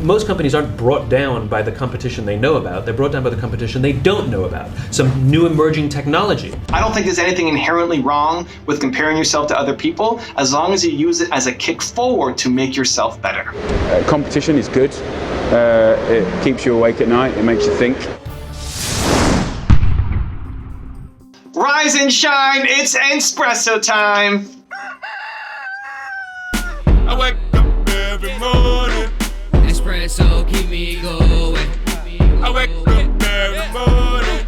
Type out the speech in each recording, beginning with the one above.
most companies aren't brought down by the competition they know about. They're brought down by the competition they don't know about. Some new emerging technology. I don't think there's anything inherently wrong with comparing yourself to other people, as long as you use it as a kick forward to make yourself better. Competition is good. It keeps you awake at night. It makes you think. Rise and shine, it's Entspresso time. I wake up every morning. Espresso keep me going. I wake up every morning.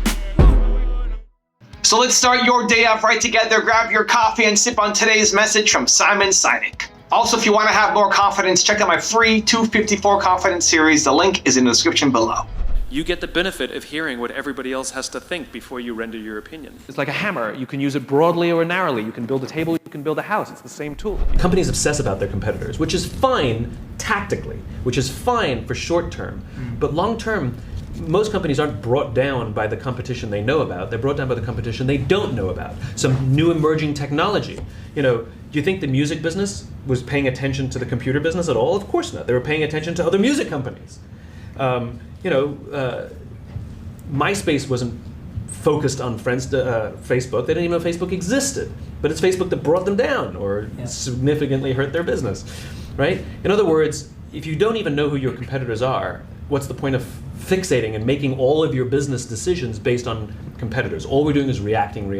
So let's start your day off right together. Grab your coffee and sip on today's message from Simon Sinek. Also, if you want to have more confidence, check out my free 254 Confidence series. The link is in the description below. You get the benefit of hearing what everybody else has to think before you render your opinion. It's like a hammer. You can use it broadly or narrowly. You can build a table, you can build a house. It's the same tool. Companies obsess about their competitors, which is fine tactically, which is fine for short term. But long term, most companies aren't brought down by the competition they know about. They're brought down by the competition they don't know about. Some new emerging technology. Do you think the music business was paying attention to the computer business at all? Of course not. They were paying attention to other music companies. MySpace wasn't focused on Facebook. They didn't even know Facebook existed. But it's Facebook that brought them down or significantly hurt their business, right? In other words, if you don't even know who your competitors are, what's the point of fixating and making all of your business decisions based on competitors? All we're doing is reacting.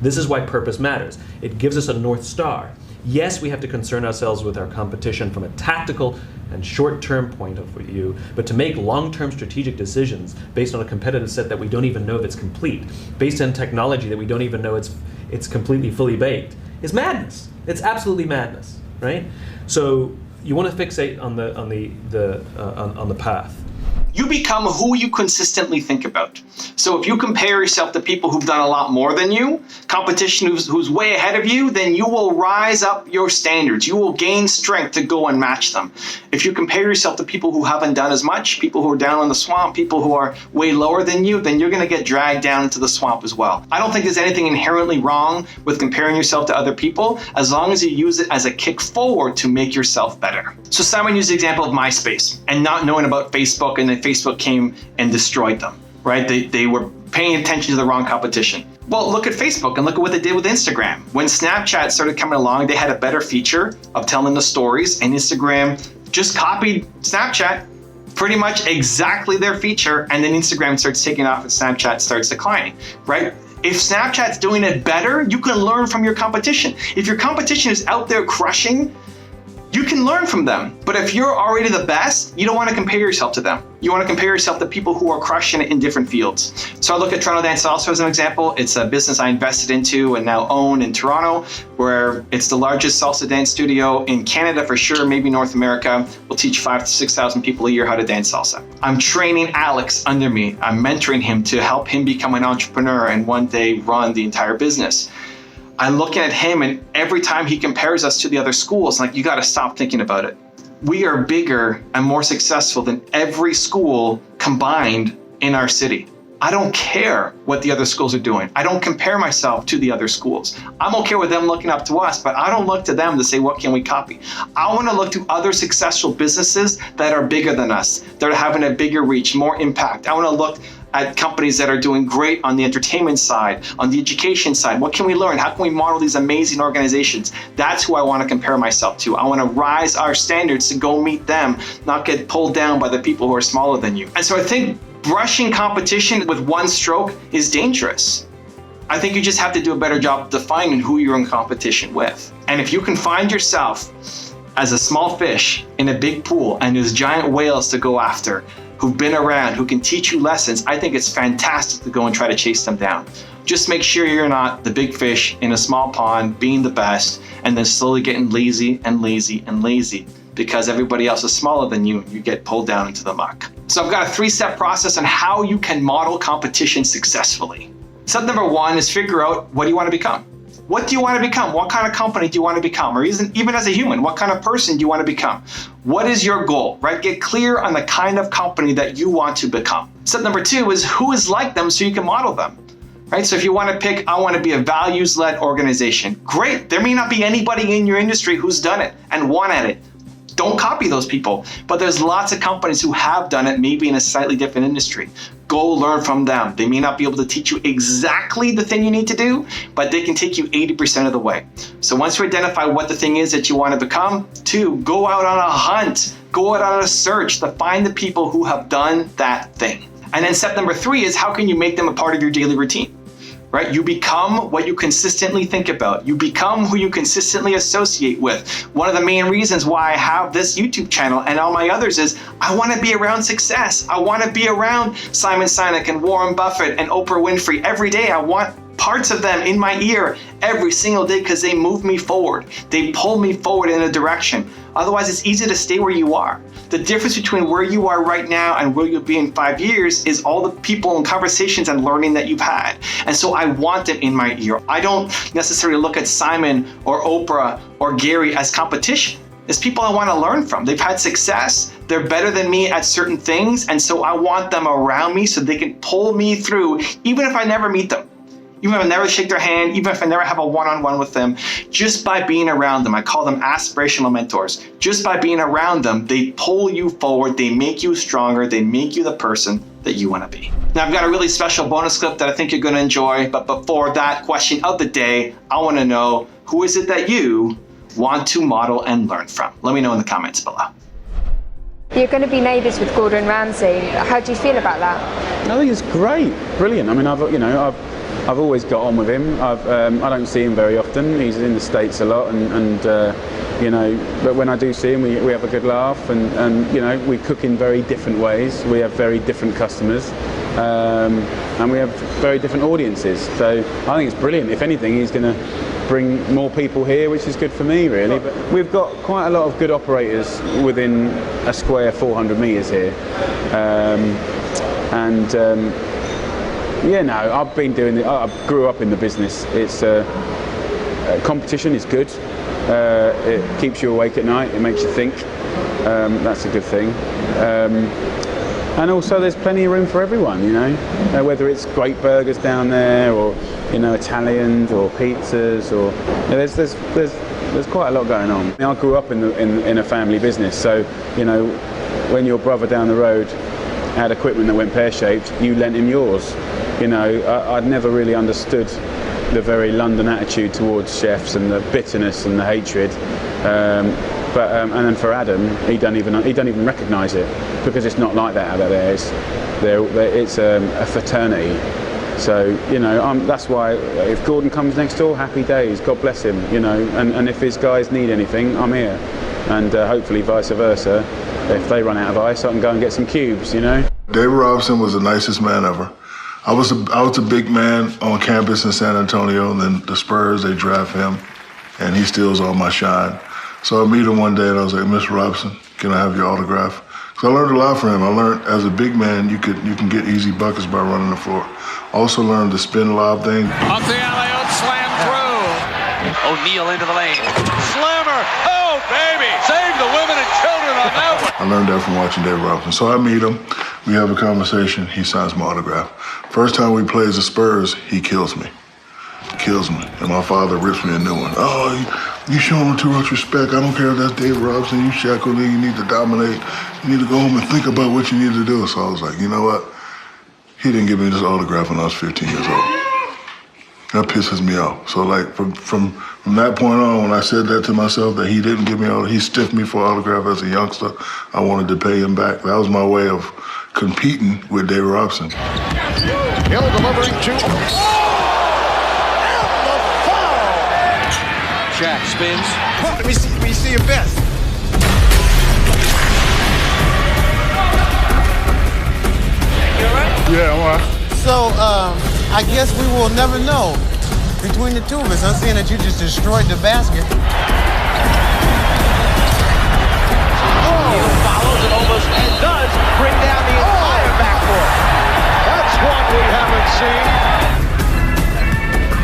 This is why purpose matters. It gives us a North Star. Yes, we have to concern ourselves with our competition from a tactical and short-term point of view, but to make long-term strategic decisions based on a competitive set that we don't even know if it's complete, based on technology that we don't even know it's completely fully baked, is madness. It's absolutely madness, right? So you want to fixate on the path. You become who you consistently think about. So if you compare yourself to people who've done a lot more than you, competition who's way ahead of you, then you will rise up your standards. You will gain strength to go and match them. If you compare yourself to people who haven't done as much, people who are down in the swamp, people who are way lower than you, then you're going to get dragged down into the swamp as well. I don't think there's anything inherently wrong with comparing yourself to other people, as long as you use it as a kick forward to make yourself better. So Simon used the example of MySpace and not knowing about Facebook, and then Facebook came and destroyed them, right? They were paying attention to the wrong competition. Well, look at Facebook and look at what they did with Instagram. When Snapchat started coming along, they had a better feature of telling the stories, and Instagram just copied Snapchat, pretty much exactly their feature, and then Instagram starts taking off and Snapchat starts declining, right? If Snapchat's doing it better, you can learn from your competition. If your competition is out there crushing, you can learn from them. But if you're already the best, you don't want to compare yourself to them. You want to compare yourself to people who are crushing it in different fields. So I look at Toronto Dance Salsa as an example. It's a business I invested into and now own in Toronto, where it's the largest salsa dance studio in Canada for sure, maybe North America. We'll teach 5,000 to 6,000 people a year how to dance salsa. I'm training Alex under me. I'm mentoring him to help him become an entrepreneur and one day run the entire business. I look at him, and every time he compares us to the other schools, like, you got to stop thinking about it. We are bigger and more successful than every school combined in our city. I don't care what the other schools are doing. I don't compare myself to the other schools. I'm okay with them looking up to us, but I don't look to them to say, what can we copy? I want to look to other successful businesses that are bigger than us, that are having a bigger reach, more impact. I want to look at companies that are doing great on the entertainment side, on the education side. What can we learn? How can we model these amazing organizations? That's who I want to compare myself to. I want to rise our standards to go meet them, not get pulled down by the people who are smaller than you. And so I think brushing competition with one stroke is dangerous. I think you just have to do a better job defining who you're in competition with. And if you can find yourself as a small fish in a big pool and there's giant whales to go after, who've been around, who can teach you lessons, I think it's fantastic to go and try to chase them down. Just make sure you're not the big fish in a small pond being the best and then slowly getting lazy and lazy and lazy because everybody else is smaller than you and you get pulled down into the muck. So I've got a 3-step process on how you can model competition successfully. Step number 1 is figure out, what do you want to become? What do you want to become? What kind of company do you want to become? Or even as a human, what kind of person do you want to become? What is your goal, right? Get clear on the kind of company that you want to become. Step number 2 is who is like them so you can model them, right? So if you want to pick, I want to be a values-led organization, great. There may not be anybody in your industry who's done it and won at it. Don't copy those people. But there's lots of companies who have done it, maybe in a slightly different industry. Go learn from them. They may not be able to teach you exactly the thing you need to do, but they can take you 80% of the way. So once you identify what the thing is that you want to become, 2, go out on a hunt. Go out on a search to find the people who have done that thing. And then step number 3 is how can you make them a part of your daily routine? Right? You become what you consistently think about. You become who you consistently associate with. One of the main reasons why I have this YouTube channel and all my others is I want to be around success. I want to be around Simon Sinek and Warren Buffett and Oprah Winfrey every day. I want parts of them in my ear every single day because they move me forward. They pull me forward in a direction. Otherwise, it's easy to stay where you are. The difference between where you are right now and where you'll be in 5 years is all the people and conversations and learning that you've had. And so I want them in my ear. I don't necessarily look at Simon or Oprah or Gary as competition. It's people I want to learn from. They've had success. They're better than me at certain things. And so I want them around me so they can pull me through, even if I never meet them. Even if I never shake their hand, even if I never have a one-on-one with them, just by being around them, I call them aspirational mentors. Just by being around them, they pull you forward, they make you stronger, they make you the person that you want to be. Now, I've got a really special bonus clip that I think you're going to enjoy, but before that question of the day, I want to know, who is it that you want to model and learn from? Let me know in the comments below. You're going to be neighbours with Gordon Ramsay. How do you feel about that? I think it's great, brilliant. I mean, I've always got on with him. I don't see him very often. He's in the States a lot, and but when I do see him, we have a good laugh, and we cook in very different ways. We have very different customers, and we have very different audiences. So I think it's brilliant. If anything, he's going to bring more people here, which is good for me, really. But we've got quite a lot of good operators within a square 400 metres here, yeah, no, I've been doing it. I grew up in the business. It's competition is good. It keeps you awake at night. It makes you think. That's a good thing. And also, there's plenty of room for everyone. Whether it's great burgers down there, or Italians, or pizzas, or there's quite a lot going on. I grew up in a family business, so when your brother down the road had equipment that went pear-shaped, you lent him yours. I'd never really understood the very London attitude towards chefs and the bitterness and the hatred. And then for Adam, he don't even recognise it, because it's not like that out there. It's a fraternity. So that's why if Gordon comes next door, happy days. God bless him. And if his guys need anything, I'm here. And hopefully vice versa. If they run out of ice, I can go and get some cubes. David Robinson was the nicest man ever. I was a big man on campus in San Antonio, and then the Spurs, they draft him, and he steals all my shine. So I meet him one day, and I was like, Mr. Robinson, can I have your autograph? So I learned a lot from him. I learned as a big man, you can get easy buckets by running the floor. Also learned the spin lob thing. Off the alley-oop, slam through. O'Neal into the lane. Slammer. Oh, baby. Save the women and children on that one. I learned that from watching David Robinson. So I meet him. We have a conversation. He signs my autograph. First time we play as the Spurs, he kills me. Kills me. And my father rips me a new one. Oh, you show him too much respect. I don't care if that's David Robinson. You Shaq O'Neal. You need to dominate. You need to go home and think about what you need to do. So I was like, you know what? He didn't give me this autograph when I was 15 years old. That pisses me off. So like from that point on, when I said that to myself, that he didn't give me he stiffed me for autograph as a youngster, I wanted to pay him back. That was my way of competing with David Robinson. Hill delivering to. Oh! And the foul! Shaq spins. Let me see your best. You all right? Yeah, I'm all right. So, I guess we will never know between the two of us. I'm seeing that you just destroyed the basket. Hill follows and almost does bring down the entire backcourt. That's what we haven't seen.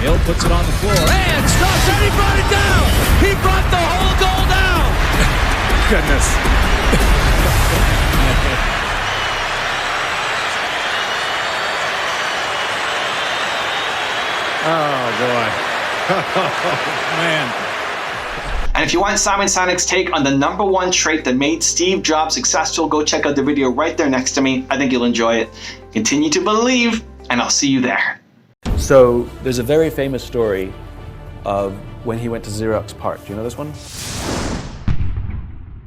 Hill puts it on the floor and stops, and he brought it down. He brought the whole goal down. Goodness. Oh, boy. Oh, man. And if you want Simon Sinek's take on the #1 trait that made Steve Jobs successful, go check out the video right there next to me. I think you'll enjoy it. Continue to believe, and I'll see you there. So there's a very famous story of when he went to Xerox PARC. Do you know this one?